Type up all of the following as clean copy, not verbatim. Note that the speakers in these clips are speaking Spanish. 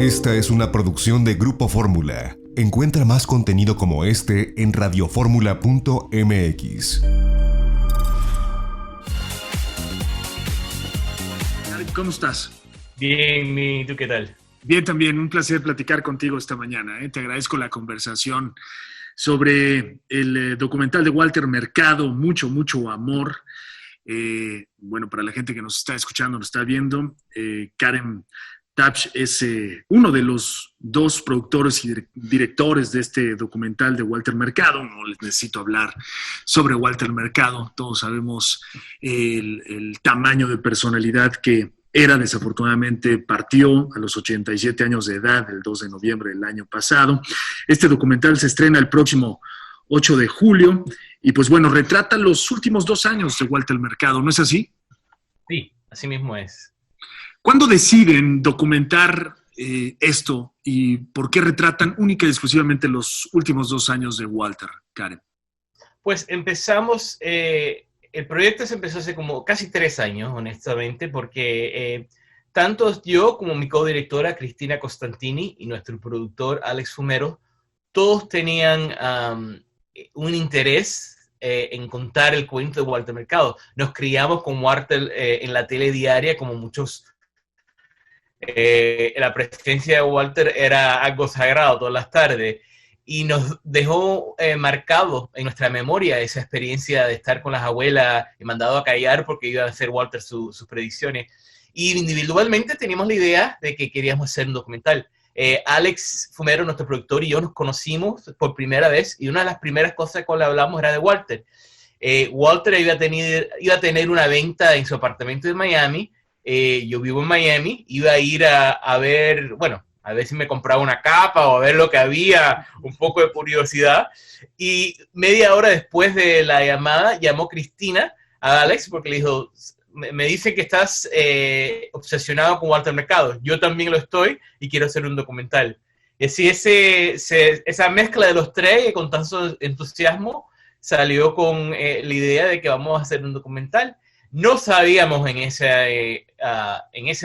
Esta es una producción de Grupo Fórmula. Encuentra más contenido como este en radioformula.mx. ¿Cómo estás? Bien, ¿y tú qué tal? Bien, también. Un placer platicar contigo esta mañana. Te agradezco la conversación sobre el documental de Walter Mercado, Mucho, mucho amor. Bueno, para la gente que nos está escuchando, nos está viendo, Karen Tapsch es uno de los dos productores y directores de este documental de Walter Mercado. No les necesito hablar sobre Walter Mercado. Todos sabemos el tamaño de personalidad que era. Desafortunadamente partió a los 87 años de edad, el 2 de noviembre del año pasado. Este documental se estrena el próximo 8 de julio y pues bueno, retrata los últimos 2 años de Walter Mercado, ¿no es así? Sí, así mismo es. ¿Cuándo deciden documentar esto y por qué retratan única y exclusivamente los últimos 2 años de Walter, Karen? Pues empezamos, el proyecto se empezó hace como casi 3 años, honestamente, porque tanto yo como mi codirectora Cristina Costantini y nuestro productor Alex Fumero, todos tenían un interés en contar el cuento de Walter Mercado. Nos criamos con Walter en la tele diaria, como muchos. La presencia de Walter era algo sagrado todas las tardes y nos dejó marcado en nuestra memoria esa experiencia de estar con las abuelas mandado a callar porque iba a hacer Walter sus predicciones. Y individualmente teníamos la idea de que queríamos hacer un documental. Alex Fumero, nuestro productor, y yo nos conocimos por primera vez y una de las primeras cosas con las que hablamos era de Walter. Walter iba a tener una venta en su apartamento de Miami. Yo vivo en Miami, iba a ir a ver, bueno, a ver si me compraba una capa o a ver lo que había, un poco de curiosidad. Y media hora después de la llamada, llamó Cristina a Alex porque le dijo, me dice que estás obsesionado con Walter Mercado. Yo también lo estoy y quiero hacer un documental. Y así esa mezcla de los tres y con tanto entusiasmo salió con la idea de que vamos a hacer un documental. No sabíamos en ese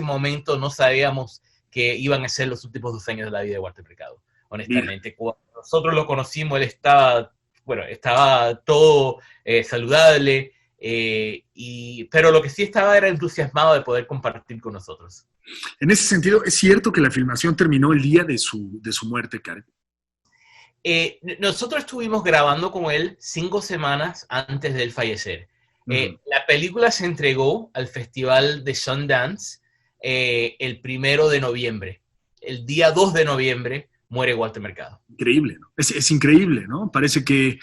momento, no sabíamos que iban a ser los últimos 2 años de la vida de Walter Mercado. Honestamente, cuando nosotros lo conocimos, él estaba todo saludable, pero lo que sí estaba era entusiasmado de poder compartir con nosotros. En ese sentido, ¿es cierto que la filmación terminó el día de su muerte, Karen? Nosotros estuvimos grabando con él 5 semanas antes de él fallecer. La película se entregó al Festival de Sundance el 1 de noviembre. El día 2 de noviembre muere Walter Mercado. Increíble, ¿no? Es increíble, ¿no? Parece que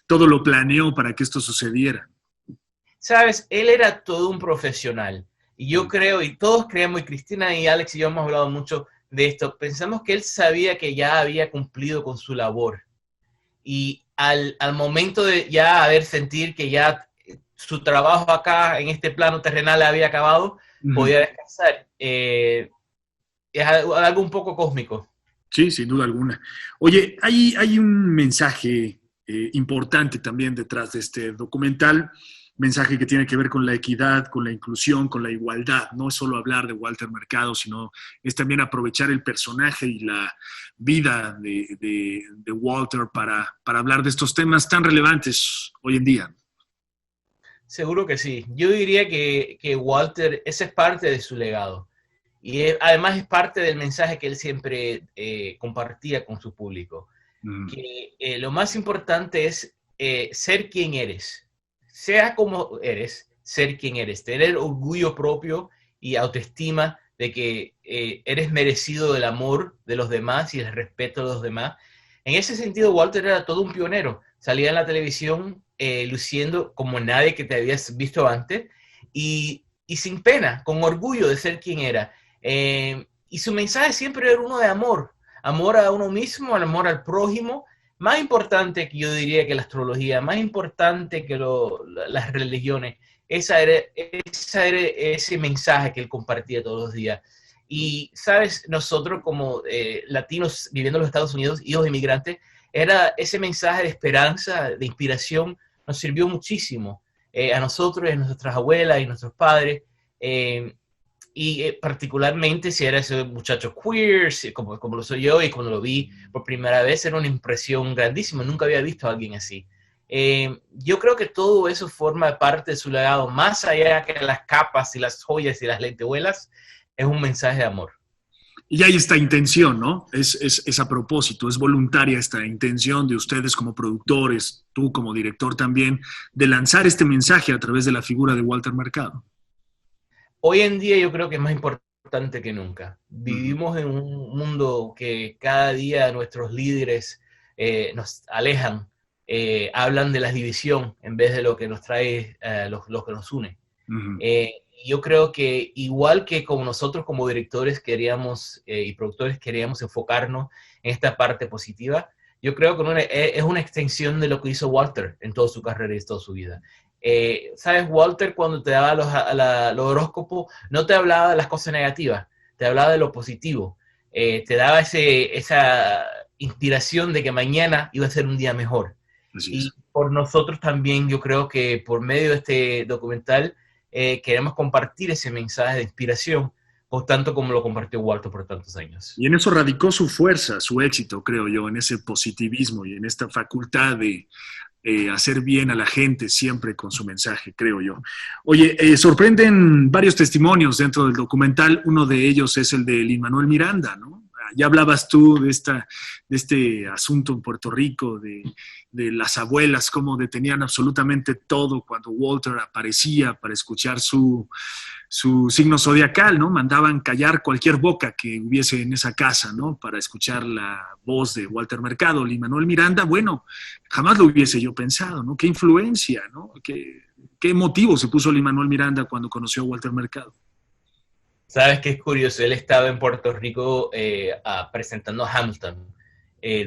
todo lo planeó para que esto sucediera. Sabes, él era todo un profesional. Y yo creo, y todos creemos, y Cristina y Alex y yo hemos hablado mucho de esto, pensamos que él sabía que ya había cumplido con su labor. Y al momento de ya sentir que ya su trabajo acá en este plano terrenal había acabado, podía descansar. Es algo un poco cósmico. Sí, sin duda alguna. Oye, hay un mensaje importante también detrás de este documental, mensaje que tiene que ver con la equidad, con la inclusión, con la igualdad. No es solo hablar de Walter Mercado, sino es también aprovechar el personaje y la vida de Walter para hablar de estos temas tan relevantes hoy en día. Seguro que sí. Yo diría que Walter, ese es parte de su legado. Y además es parte del mensaje que él siempre compartía con su público. Que lo más importante es ser quien eres. Sea como eres, ser quien eres. Tener orgullo propio y autoestima de que eres merecido del amor de los demás y el respeto de los demás. En ese sentido, Walter era todo un pionero. Salía en la televisión luciendo como nadie que te habías visto antes y sin pena, con orgullo de ser quien era. Y su mensaje siempre era uno de amor. Amor a uno mismo, amor al prójimo. Más importante que yo diría que la astrología, más importante que las religiones. Ese era ese mensaje que él compartía todos los días. Y, ¿sabes? Nosotros como latinos viviendo en los Estados Unidos, hijos de inmigrantes, era ese mensaje de esperanza, de inspiración, nos sirvió muchísimo a nosotros, a nuestras abuelas y nuestros padres. Y particularmente si era ese muchacho queer, como lo soy yo, y cuando lo vi por primera vez era una impresión grandísima. Nunca había visto a alguien así. Yo creo que todo eso forma parte de su legado, más allá que las capas y las joyas y las lentejuelas, es un mensaje de amor. Y hay esta intención, ¿no? Es a propósito, es voluntaria esta intención de ustedes como productores, tú como director también, de lanzar este mensaje a través de la figura de Walter Mercado. Hoy en día yo creo que es más importante que nunca. Vivimos en un mundo que cada día nuestros líderes nos alejan, hablan de la división en vez de lo que nos trae, lo que nos une. Yo creo que igual que como nosotros como directores queríamos y productores queríamos enfocarnos en esta parte positiva, yo creo que es una extensión de lo que hizo Walter en toda su carrera y toda su vida. ¿Sabes? Walter, cuando te daba los horóscopos, no te hablaba de las cosas negativas, te hablaba de lo positivo. Te daba esa inspiración de que mañana iba a ser un día mejor. Y por nosotros también, yo creo que por medio de este documental, queremos compartir ese mensaje de inspiración, por tanto como lo compartió Walter por tantos años. Y en eso radicó su fuerza, su éxito, creo yo, en ese positivismo y en esta facultad de hacer bien a la gente siempre con su mensaje, creo yo. Oye, sorprenden varios testimonios dentro del documental. Uno de ellos es el de Lin-Manuel Miranda, ¿no? Ya hablabas tú de este asunto en Puerto Rico, de las abuelas, cómo detenían absolutamente todo cuando Walter aparecía para escuchar su signo zodiacal, ¿no? Mandaban callar cualquier boca que hubiese en esa casa, ¿no? Para escuchar la voz de Walter Mercado. Lin-Manuel Miranda, bueno, jamás lo hubiese yo pensado, ¿no? Qué influencia, ¿no? Qué motivo se puso Lin-Manuel Miranda cuando conoció a Walter Mercado. Sabes que es curioso, él estaba en Puerto Rico presentando a Hamilton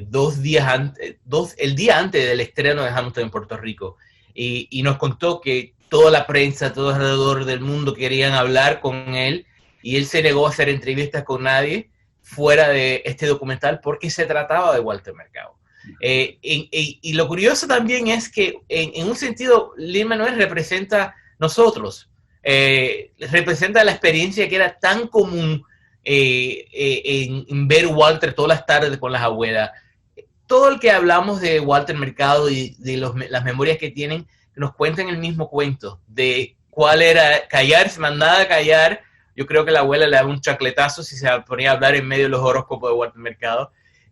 2 días antes, el día antes del estreno de Hamilton en Puerto Rico, y nos contó que toda la prensa, todo alrededor del mundo querían hablar con él, y él se negó a hacer entrevistas con nadie fuera de este documental porque se trataba de Walter Mercado. Y lo curioso también es que en un sentido Lin-Manuel representa nosotros, representa la experiencia que era tan común en ver Walter todas las tardes con las abuelas. Todo el que hablamos de Walter Mercado y de las memorias que tienen, nos cuentan el mismo cuento de cuál era callar, se mandaba a callar. Yo creo que la abuela le daba un chacletazo si se ponía a hablar en medio de los horóscopos de Walter Mercado.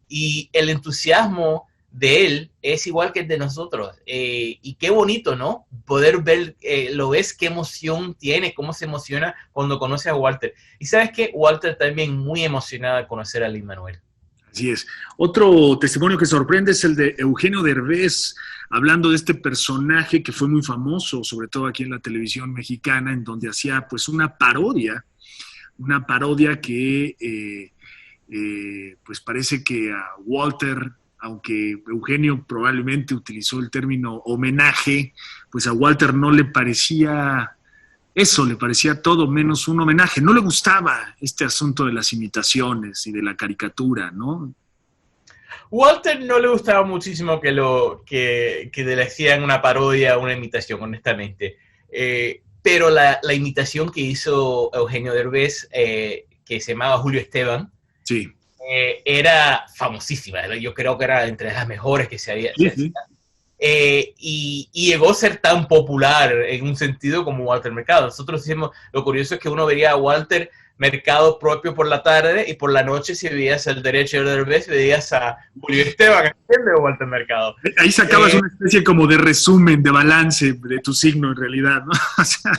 Y el entusiasmo de él es igual que el de nosotros. Y qué bonito, ¿no? Poder ver, lo ves, qué emoción tiene, cómo se emociona cuando conoce a Walter. Y sabes que Walter también muy emocionado de conocer a Lin-Manuel. Así es. Otro testimonio que sorprende es el de Eugenio Derbez, hablando de este personaje que fue muy famoso, sobre todo aquí en la televisión mexicana, en donde hacía pues una parodia que pues parece que a Walter, aunque Eugenio probablemente utilizó el término homenaje, pues a Walter no le parecía eso, le parecía todo menos un homenaje. No le gustaba este asunto de las imitaciones y de la caricatura, ¿no? Walter no le gustaba muchísimo que le hacían una parodia, una imitación, honestamente. Pero la imitación que hizo Eugenio Derbez, que se llamaba Julio Esteban, sí, era famosísima. Yo creo que era entre las mejores que se había. Sí. Y llegó a ser tan popular en un sentido como Walter Mercado. Nosotros decimos, lo curioso es que uno vería a Walter Mercado propio por la tarde y por la noche, si veías el derecho de Derbez, veías a Julio Esteban, ¿entiendes? O Walter Mercado. Ahí sacabas una especie como de resumen, de balance de tu signo en realidad, ¿no? O sea...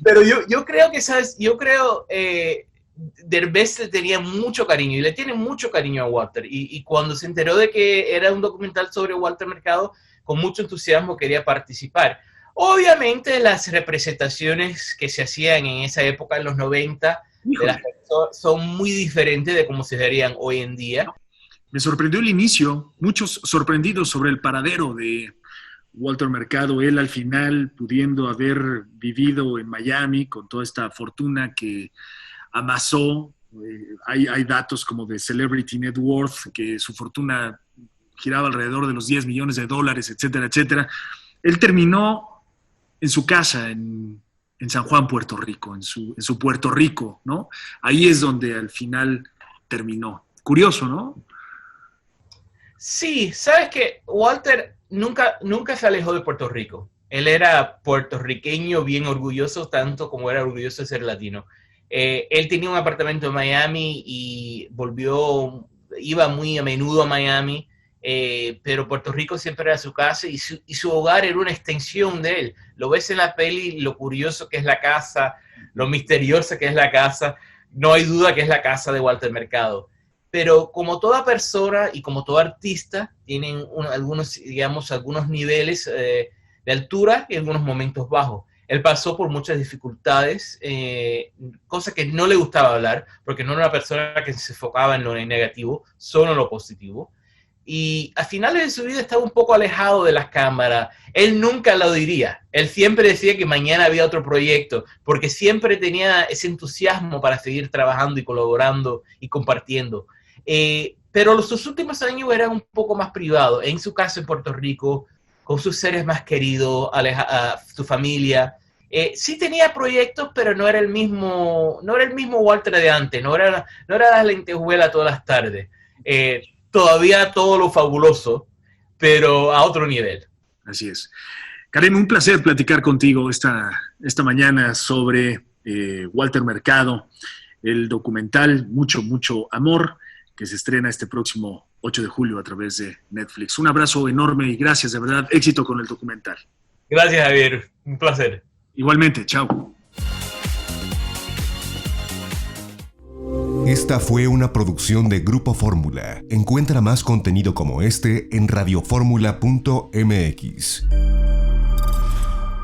Pero yo creo que, ¿sabes? Derbez le tenía mucho cariño y le tiene mucho cariño a Walter, y cuando se enteró de que era un documental sobre Walter Mercado, con mucho entusiasmo quería participar. Obviamente las representaciones que se hacían en esa época, en los 90, de las personas, son muy diferentes de cómo se harían hoy en día. Me sorprendió el inicio, muchos sorprendidos sobre el paradero de Walter Mercado, él al final pudiendo haber vivido en Miami con toda esta fortuna que amasó. Hay datos como de Celebrity Net Worth, que su fortuna giraba alrededor de los $10 millones, etcétera, etcétera. Él terminó en su casa en en San Juan, Puerto Rico, en su Puerto Rico, ¿no? Ahí es donde al final terminó. Curioso, ¿no? Sí, sabes que Walter nunca se alejó de Puerto Rico. Él era puertorriqueño, bien orgulloso, tanto como era orgulloso de ser latino. Él tenía un apartamento en Miami y iba muy a menudo a Miami, pero Puerto Rico siempre era su casa y su hogar era una extensión de él. Lo ves en la peli, lo curioso que es la casa, lo misteriosa que es la casa. No hay duda que es la casa de Walter Mercado. Pero como toda persona y como todo artista, tienen algunos niveles de altura y algunos momentos bajos. Él pasó por muchas dificultades, cosas que no le gustaba hablar, porque no era una persona que se enfocaba en lo negativo, solo en lo positivo. Y a finales de su vida estaba un poco alejado de las cámaras. Él nunca lo diría. Él siempre decía que mañana había otro proyecto, porque siempre tenía ese entusiasmo para seguir trabajando y colaborando y compartiendo. Pero sus últimos años eran un poco más privados. En su casa en Puerto Rico, con sus seres más queridos, su familia. Sí tenía proyectos, pero no era el mismo Walter de antes. No era las lentejuelas todas las tardes. Todavía todo lo fabuloso, pero a otro nivel. Así es. Karim, un placer platicar contigo esta mañana sobre Walter Mercado, el documental Mucho, Mucho Amor, que se estrena este próximo 8 de julio a través de Netflix. Un abrazo enorme y gracias, de verdad, éxito con el documental. Gracias, Javier. Un placer. Igualmente, chao. Esta fue una producción de Grupo Fórmula. Encuentra más contenido como este en radioformula.mx.